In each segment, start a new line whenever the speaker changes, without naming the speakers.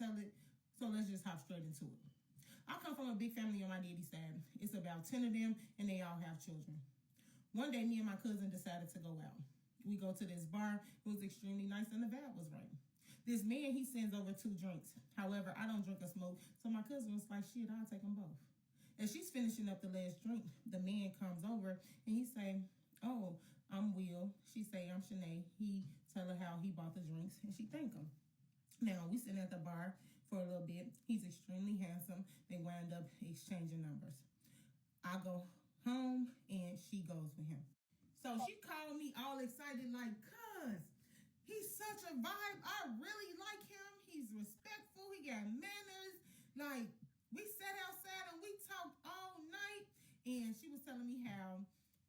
tell it. So let's just hop straight into it. I come from a big family on my daddy's side. It's about 10 of them, and they all have children. One day, me and my cousin decided to go out. We go to this bar. It was extremely nice, and the vibe was right. This man, he sends over 2 drinks. However, I don't drink or smoke, so my cousin was like, shit, I'll take them both. As she's finishing up the last drink, the man comes over, and he say, oh, I'm Will. She say, I'm Shanae. He tell her how he bought the drinks, and she thank him. Now, we sitting at the bar for a little bit. He's extremely handsome. They wind up exchanging numbers. I go home, and she goes with him. So she called me all excited like, cuz, he's such a vibe. I really like him. He's respectful. He got manners. Like, we sat outside and we talked all night. And she was telling me how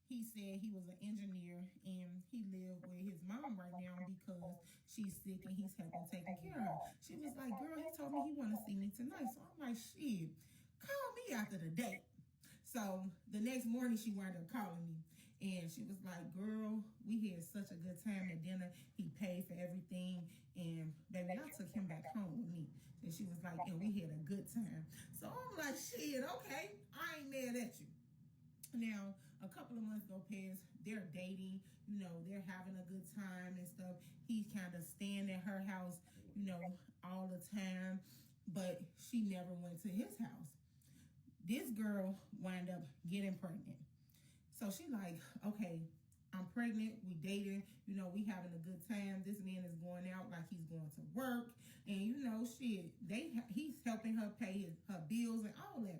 he said he was an engineer and he lived with his mom right now because she's sick and he's helping taking care of her. She was like, girl, he told me he want to see me tonight. So I'm like, shit, call me after the date. So the next morning she wound up calling me and she was like, girl, we had such a good time at dinner. He paid for everything and baby, I took him back home with me. And she was like, and we had a good time. So I'm like, shit, okay, I ain't mad at you. Now, a couple of months go past, they're dating, you know, they're having a good time and stuff. He's kind of staying at her house, you know, all the time, but she never went to his house. This girl wound up getting pregnant. So she like, okay, I'm pregnant, we dating, you know, we having a good time. This man is going out like he's going to work. And you know, shit, he's helping her pay her bills and all that.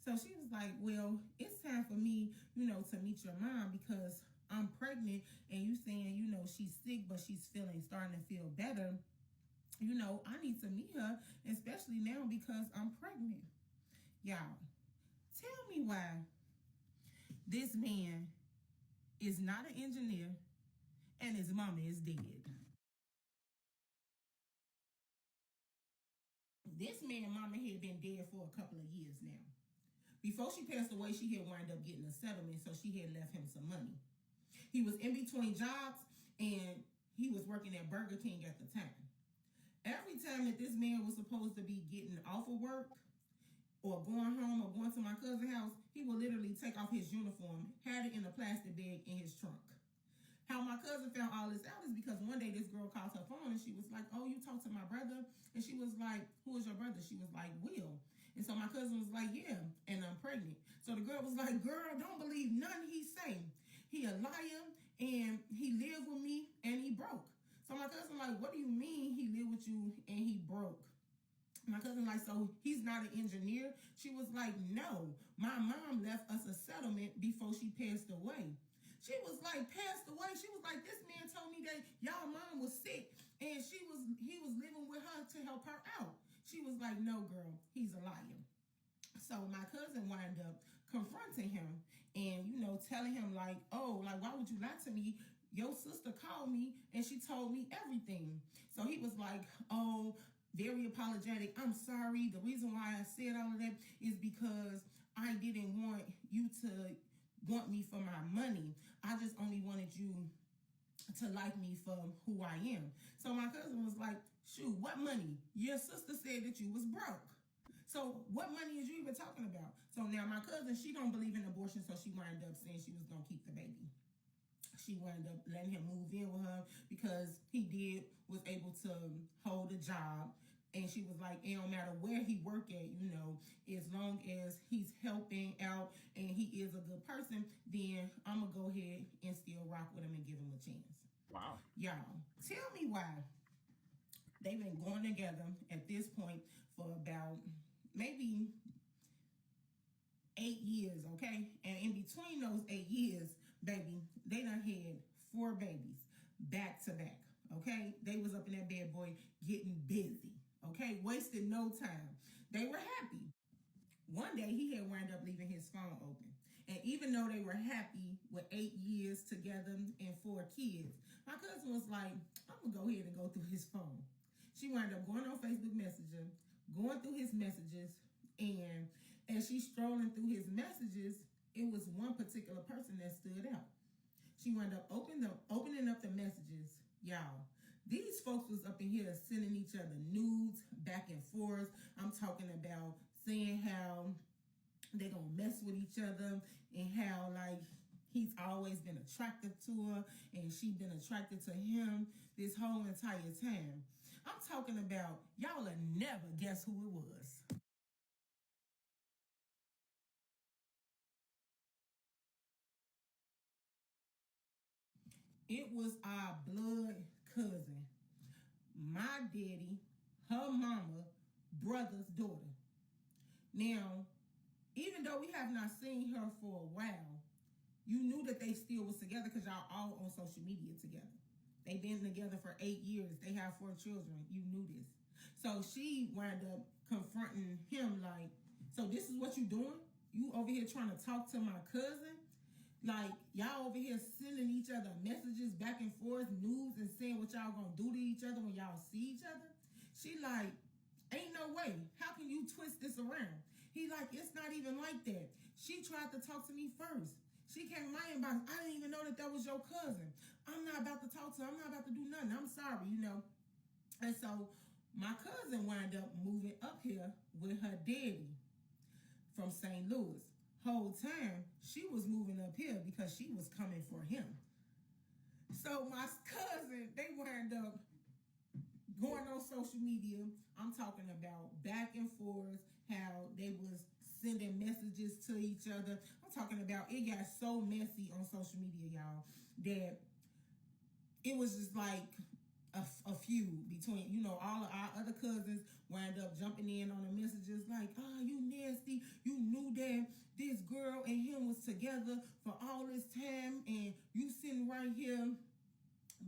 So she was like, well, it's time for me, you know, to meet your mom because I'm pregnant and you saying, you know, she's sick, but she's starting to feel better. You know, I need to meet her, especially now because I'm pregnant. Y'all, tell me why this man is not an engineer and his mama is dead. This man mama had been dead for a couple of years now. Before she passed away, she had wound up getting a settlement, so she had left him some money. He was in between jobs and he was working at Burger King at the time. Every time that this man was supposed to be getting off of work or going home or going to my cousin's house, he would literally take off his uniform, had it in a plastic bag in his trunk. How my cousin found all this out is because one day this girl called her phone and she was like, oh, you talked to my brother? And she was like, who is your brother? She was like, Will. And so my cousin was like, yeah, and I'm pregnant. So the girl was like, girl, don't believe nothing he's saying. He a liar and he lived with me and he broke. So my cousin like, what do you mean he lived with you and he broke? My cousin like, so he's not an engineer? She was like, no, my mom left us a settlement before she passed away. She was like, passed away. She was like, this man told me that y'all mom was sick and he was living with her to help her out. She was like, no, girl, he's a liar. So my cousin wound up confronting him and, you know, telling him like, oh, like, why would you lie to me? Your sister called me and she told me everything. So he was like, oh, very apologetic. I'm sorry. The reason why I said all of that is because I didn't want you to want me for my money. I just only wanted you to like me for who I am. So my cousin was like, shoot, what money? Your sister said that you was broke. So what money is you even talking about? So now my cousin, she don't believe in abortion, so she wound up saying she was going to keep the baby. She wound up letting him move in with her because he was able to hold a job. And she was like, it don't matter where he work at, you know, as long as he's helping out and he is a good person, then I'm going to go ahead and still rock with him and give him a chance.
Wow.
Y'all, tell me why they've been going together at this point for about maybe 8 years, okay? And in between those 8 years, baby, they done had 4 babies back to back, okay? They was up in that bad boy getting busy, okay? Wasted no time. They were happy. One day, he had wound up leaving his phone open. And even though they were happy with 8 years together and 4 kids, my cousin was like, I'm going to go ahead and go through his phone. She wound up going on Facebook Messenger, going through his messages, and as she's strolling through his messages, it was one particular person that stood out. She wound up opening up the messages. Y'all, These folks was up in here sending each other nudes back and forth. I'm talking about saying how they gonna mess with each other and how like he's always been attractive to her and she been attracted to him this whole entire time. I'm talking about y'all will never guess who it was. It was our blood cousin, my daddy, her mama, brother's daughter. Now, even though we have not seen her for a while, you knew that they still was together because y'all all on social media together. They've been together for 8 years. They have 4 children. You knew this. So she wound up confronting him like, so this is what you doing? You over here trying to talk to my cousin? Like, y'all over here sending each other messages back and forth, news, and saying what y'all gonna do to each other when y'all see each other? She like, ain't no way. How can you twist this around? He like, it's not even like that. She tried to talk to me first. She came in my inbox. I didn't even know that was your cousin. I'm not about to talk to her. I'm not about to do nothing. I'm sorry, you know. And so my cousin wound up moving up here with her daddy from St. Louis. Whole time she was moving up here because she was coming for him. So my cousin, they wound up going on social media. I'm talking about back and forth, how they was sending messages to each other. I'm talking about it got so messy on social media, y'all, that it was just like a feud between, you know, all of our other cousins wind up jumping in on the messages like, oh, you nasty. You knew that this girl and him was together for all this time and you sitting right here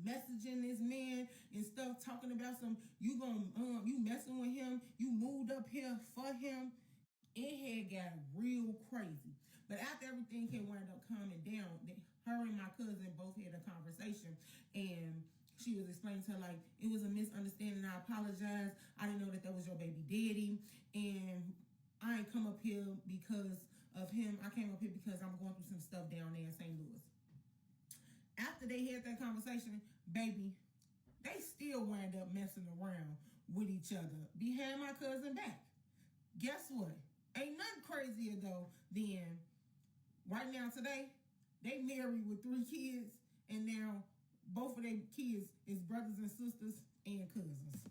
messaging this man and stuff, talking about you messing with him, you moved up here for him. It had got real crazy. But after everything had wound up calming down, her and my cousin both had a conversation and she was explaining to her like, it was a misunderstanding. I apologize. I didn't know that was your baby daddy. And I ain't come up here because of him. I came up here because I'm going through some stuff down there in St. Louis. After they had that conversation, baby, they still wind up messing around with each other behind my cousin back. Guess what? Ain't nothing crazier though than right now today, they married with 3 kids and now both of their kids is brothers and sisters and cousins.